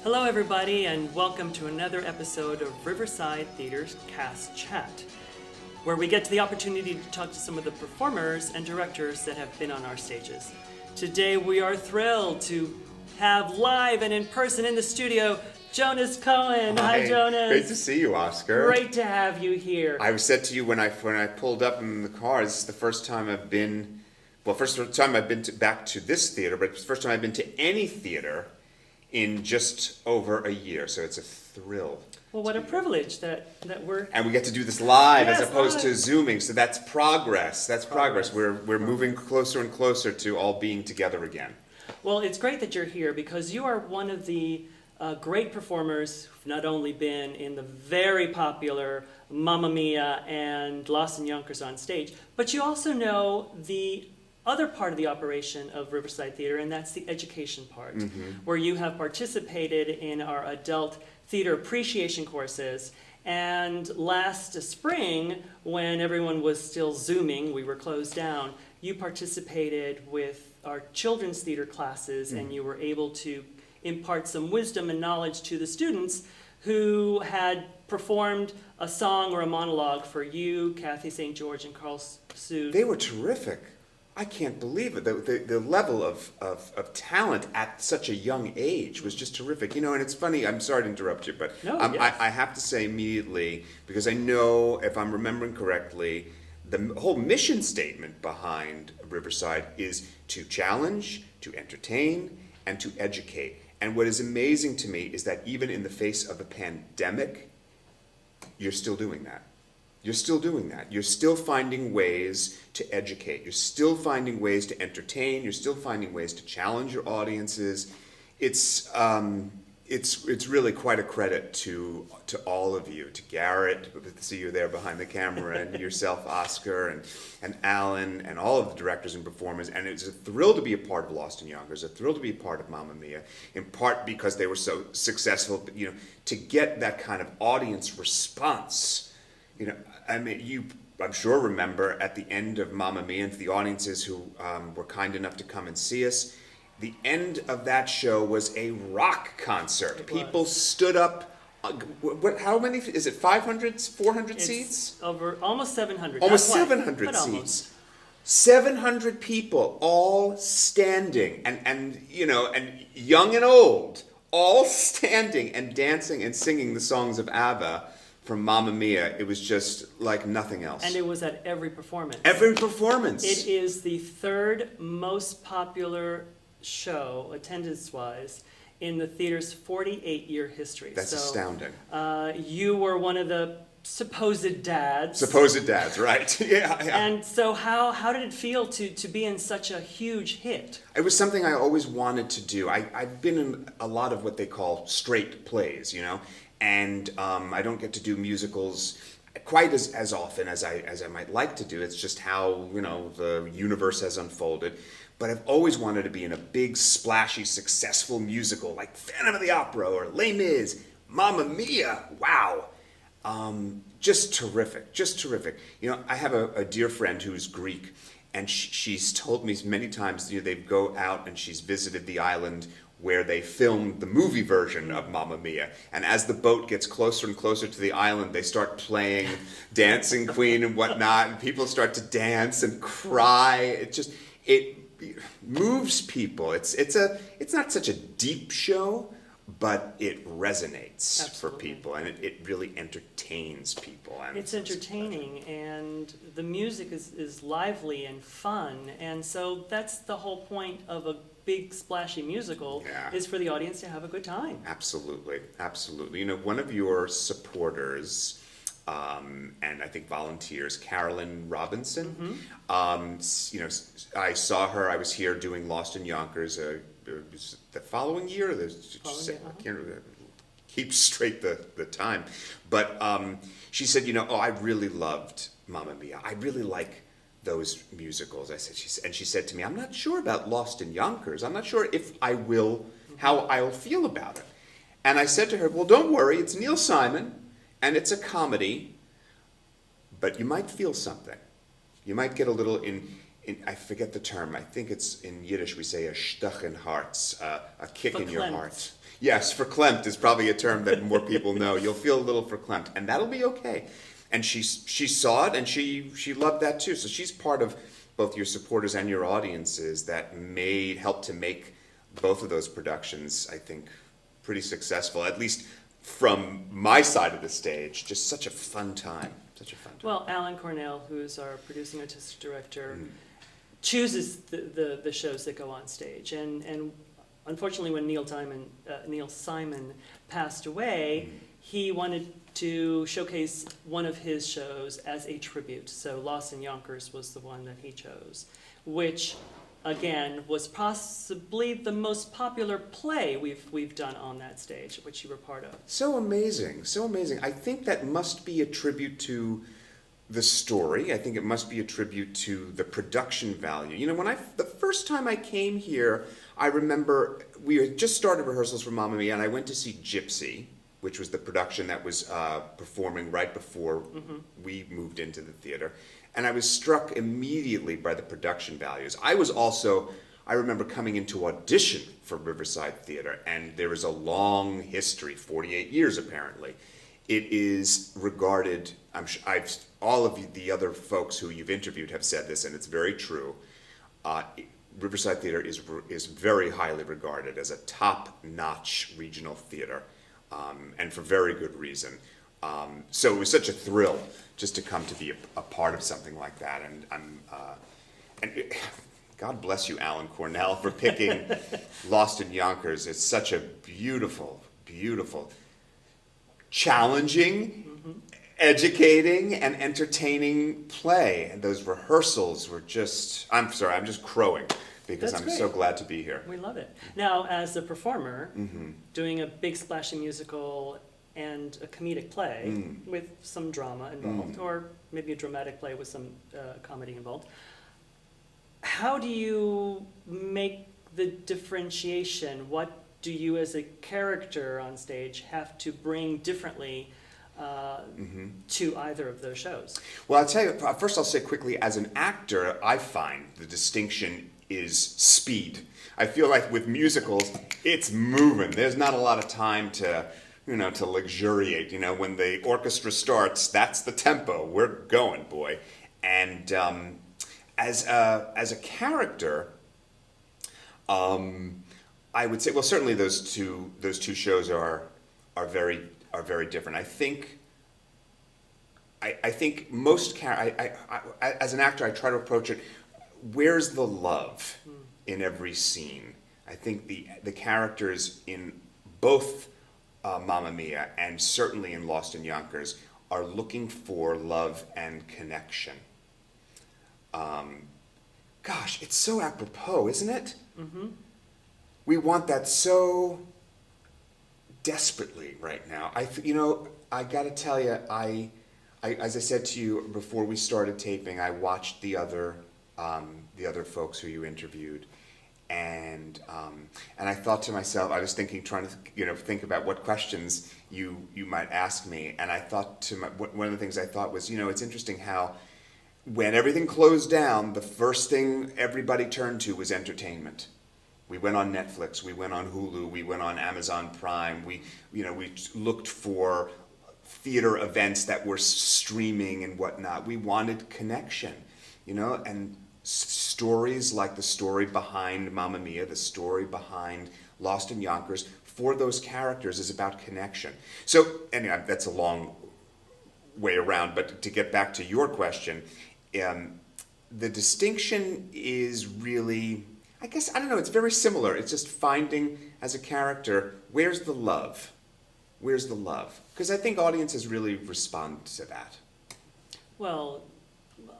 Hello, everybody, and welcome to another episode of Riverside Theatre's Cast Chat, where we get to the opportunity to talk to some of the performers and directors that have been on our stages. Today, we are thrilled to have live and in person in the studio Jonas Cohen. Hi, Jonas. Great to see you, Oscar. Great to have you here. I said to you when I pulled up in the car, this is the first time I've been, back to this theater, but it's the first time I've been to any theater in just over a year, so it's a thrill. Well, what a privilege that we're... And we get to do this live Yes, as opposed live. to Zooming, so that's progress. That's progress. Progress. We're moving closer and closer to all being together again. Well, it's great that you're here because you are one of the great performers who've not only been in the very popular Mamma Mia and Lost in Yonkers on stage, but you also know the other part of the operation of Riverside Theatre, and that's the education part, where you have participated in our adult theater appreciation courses. And last spring, when everyone was still Zooming, we were closed down, you participated with our children's theater classes, and you were able to impart some wisdom and knowledge to the students who had performed a song or a monologue for you, Kathy St. George, and Carl Sood. They were terrific. I can't believe it. The level of talent at such a young age was just terrific. You know, and it's funny, I'm sorry to interrupt you, but No, yes. I have to say immediately, because I know, if I'm remembering correctly, the whole mission statement behind Riverside is to challenge, to entertain, and to educate. And what is amazing to me is that even in the face of a pandemic, you're still doing that. You're still doing that. You're still finding ways to educate. You're still finding ways to entertain. You're still finding ways to challenge your audiences. It's really quite a credit to all of you, to Garrett, good to see you there behind the camera, and yourself, Oscar, and Alan, and all of the directors and performers. And it's a thrill to be a part of Lost in Yonkers, a thrill to be a part of Mamma Mia, in part because they were so successful. But, you know, to get that kind of audience response. You know, I mean, I'm sure remember at the end of Mamma Mia, and for the audiences who were kind enough to come and see us, the end of that show was a rock concert. People stood up. How many? Is it 500, 400 seats? Over almost 700. Almost Not quite, 700 but seats. almost. 700 people, all standing, and you know, and young and old, all standing and dancing and singing the songs of ABBA from Mamma Mia. It was just like nothing else. And it was at every performance. Every performance. It is the third most popular show, attendance-wise, in the theater's 48-year history. That's astounding. You were one of the supposed dads. Supposed dads, right. Yeah. And so how did it feel to be in such a huge hit? It was something I always wanted to do. I've been in a lot of what they call straight plays, you know, and I don't get to do musicals quite as often as I might like to do. It's just how, you know, the universe has unfolded. But I've always wanted to be in a big, splashy, successful musical like Phantom of the Opera or Les Mis, Mamma Mia. Wow. Just terrific, just terrific. You know, I have a dear friend who's Greek, and she's told me many times, you know, they go out and she's visited the island where they filmed the movie version of Mamma Mia. And as the boat gets closer and closer to the island, they start playing Dancing Queen and whatnot, and people start to dance and cry. It moves people. It's not such a deep show, but it resonates for people, and it really entertains people. And It's entertaining, and the music is lively and fun, and so that's the whole point of a big splashy musical, is for the audience to have a good time. Absolutely, absolutely. You know, one of your supporters, and I think volunteers, Carolyn Robinson, you know, I saw her, I was here doing Lost in Yonkers the following year, I can't keep straight the time, but she said, you know, I really loved Mamma Mia. I really like those musicals. She said to me, I'm not sure about Lost in Yonkers. I'm not sure if I will, how I'll feel about it. And I said to her, well, don't worry, it's Neil Simon, and it's a comedy, but you might feel something. You might get a little I forget the term. I think it's in Yiddish we say a stach in hearts, a kick in your Verklempt. heart. Yes, verklempt is probably a term that more people know. You'll feel a little verklempt, and that'll be okay. And she saw it, and she loved that too. So she's part of both your supporters and your audiences that helped to make both of those productions, I think, pretty successful. At least from my side of the stage, just such a fun time. Such a fun time. Well, Alan Cornell, who's our producing artistic director, chooses the shows that go on stage. And unfortunately, when Neil Simon passed away, he wanted to showcase one of his shows as a tribute. So Lost in Yonkers was the one that he chose, which, again, was possibly the most popular play we've done on that stage, which you were part of. So amazing, so amazing. I think that must be a tribute to the story. I think it must be a tribute to the production value. You know, the first time I came here, I remember we had just started rehearsals for Mamma Mia, and I went to see Gypsy, which was the production that was performing right before we moved into the theater. And I was struck immediately by the production values. I remember coming into audition for Riverside Theatre, and there is a long history, 48 years apparently. It is regarded, all of the other folks who you've interviewed have said this, and it's very true. Riverside Theatre is very highly regarded as a top-notch regional theater, and for very good reason. So it was such a thrill just to come to be a part of something like that, and God bless you, Alan Cornell, for picking Lost in Yonkers. It's such a beautiful, beautiful, challenging, educating, and entertaining play. And those rehearsals were just, I'm sorry, I'm just crowing because That's I'm great. so glad to be here. We love it. Now, as a performer, doing a big splashy musical and a comedic play with some drama involved, or maybe a dramatic play with some comedy involved, how do you make the differentiation? What do you as a character on stage have to bring differently to either of those shows? Well, I'll tell you, first I'll say quickly, as an actor, I find the distinction is speed. I feel like with musicals, it's moving. There's not a lot of time to luxuriate. When the orchestra starts, that's the tempo. We're going, boy. And as a character, I would say, well, certainly those two shows are very different. I think most as an actor, I try to approach it. Where's the love in every scene? I think the characters in both Mamma Mia and certainly in Lost in Yonkers are looking for love and connection. Gosh, it's so apropos, isn't it? We want that so desperately right now. I got to tell you, I as I said to you before we started taping, I watched the other folks who you interviewed, and I thought to myself, I was thinking, trying to think about what questions you might ask me, and I thought one of the things I thought was, it's interesting how when everything closed down, the first thing everybody turned to was entertainment. We went on Netflix, we went on Hulu, we went on Amazon Prime. We looked for theater events that were streaming and whatnot. We wanted connection, and stories like the story behind Mamma Mia, the story behind Lost in Yonkers, for those characters is about connection. So, anyway, that's a long way around, but to get back to your question, the distinction is really, I guess, I don't know, it's very similar. It's just finding, as a character, where's the love? Where's the love? Because I think audiences really respond to that. Well,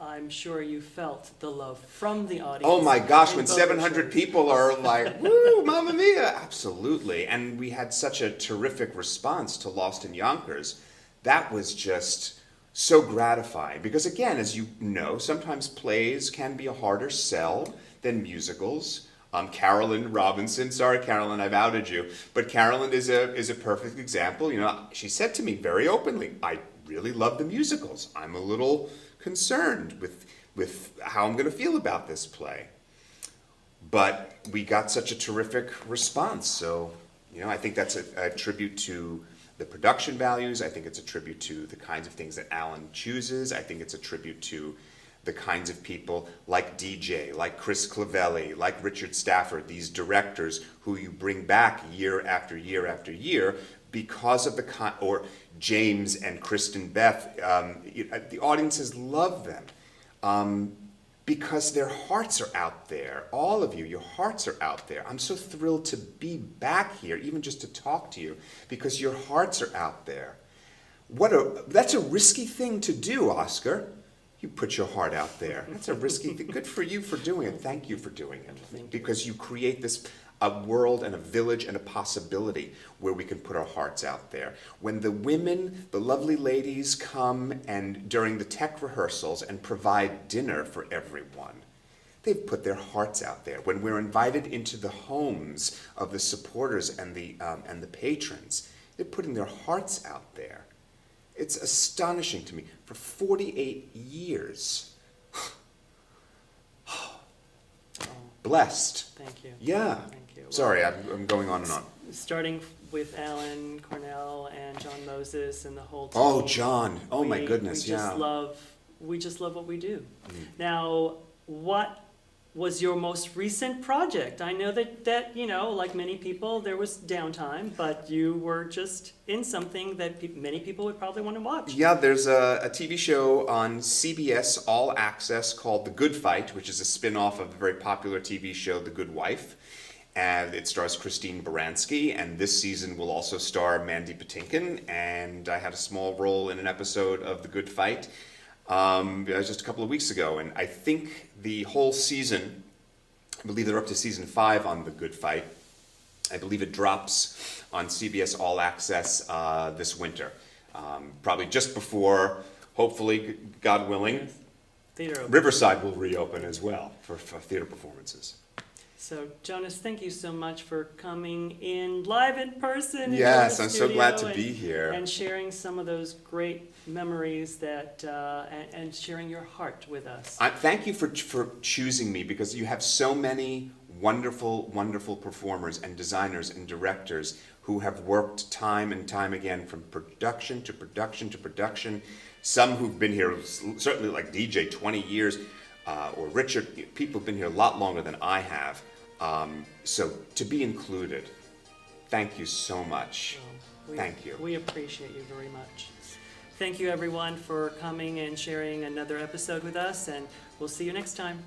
I'm sure you felt the love from the audience. Oh my gosh, in when both 700 shows. people are like, woo, Mamma Mia! Absolutely. And we had such a terrific response to Lost in Yonkers. That was just so gratifying. Because again, as you know, sometimes plays can be a harder sell than musicals. Carolyn Robinson, sorry Carolyn, I've outed you, but Carolyn is a perfect example. She said to me very openly, I really love the musicals. I'm a little concerned with with how I'm going to feel about this play. But we got such a terrific response. So, I think that's a tribute to the production values. I think it's a tribute to the kinds of things that Alan chooses. I think it's a tribute to the kinds of people like DJ, like Chris Clavelli, like Richard Stafford, these directors who you bring back year after year after year because of or James and Kristen Beth. The audiences love them because their hearts are out there. All of you, your hearts are out there. I'm so thrilled to be back here, even just to talk to you, because your hearts are out there. That's a risky thing to do, Oscar. You put your heart out there. That's a risky thing. Good for you for doing it. Thank you for doing it. Because you create a world and a village and a possibility where we can put our hearts out there. When the women, the lovely ladies come and during the tech rehearsals and provide dinner for everyone, they've put their hearts out there. When we're invited into the homes of the supporters and the patrons, they're putting their hearts out there. It's astonishing to me. For 48 years. Blessed. Thank you. Yeah. Thank you. Sorry, I'm going on and on. Starting with Alan Cornell and John Moses and the whole team. Oh, John. Oh, my goodness, we just love what we do. Now, what was your most recent project? I know that like many people, there was downtime, but you were just in something that many people would probably want to watch. Yeah, there's a TV show on CBS All Access called The Good Fight, which is a spin-off of the very popular TV show The Good Wife. And it stars Christine Baranski, and this season will also star Mandy Patinkin, and I had a small role in an episode of The Good Fight. Just a couple of weeks ago, and I think the whole season, I believe they're up to season 5 on The Good Fight. I believe it drops on CBS All Access this winter, probably just before, hopefully, God willing, Riverside will reopen as well for theater performances. So, Jonas, thank you so much for coming in live in person. Yes, I'm so glad to be here. And sharing some of those great memories and sharing your heart with us. Thank you for choosing me, because you have so many wonderful, wonderful performers and designers and directors who have worked time and time again from production to production to production. Some who've been here, certainly like DJ, 20 years, or Richard. People have been here a lot longer than I have. So to be included, thank you so much. Thank you. We appreciate you very much. Thank you, everyone, for coming and sharing another episode with us, and we'll see you next time.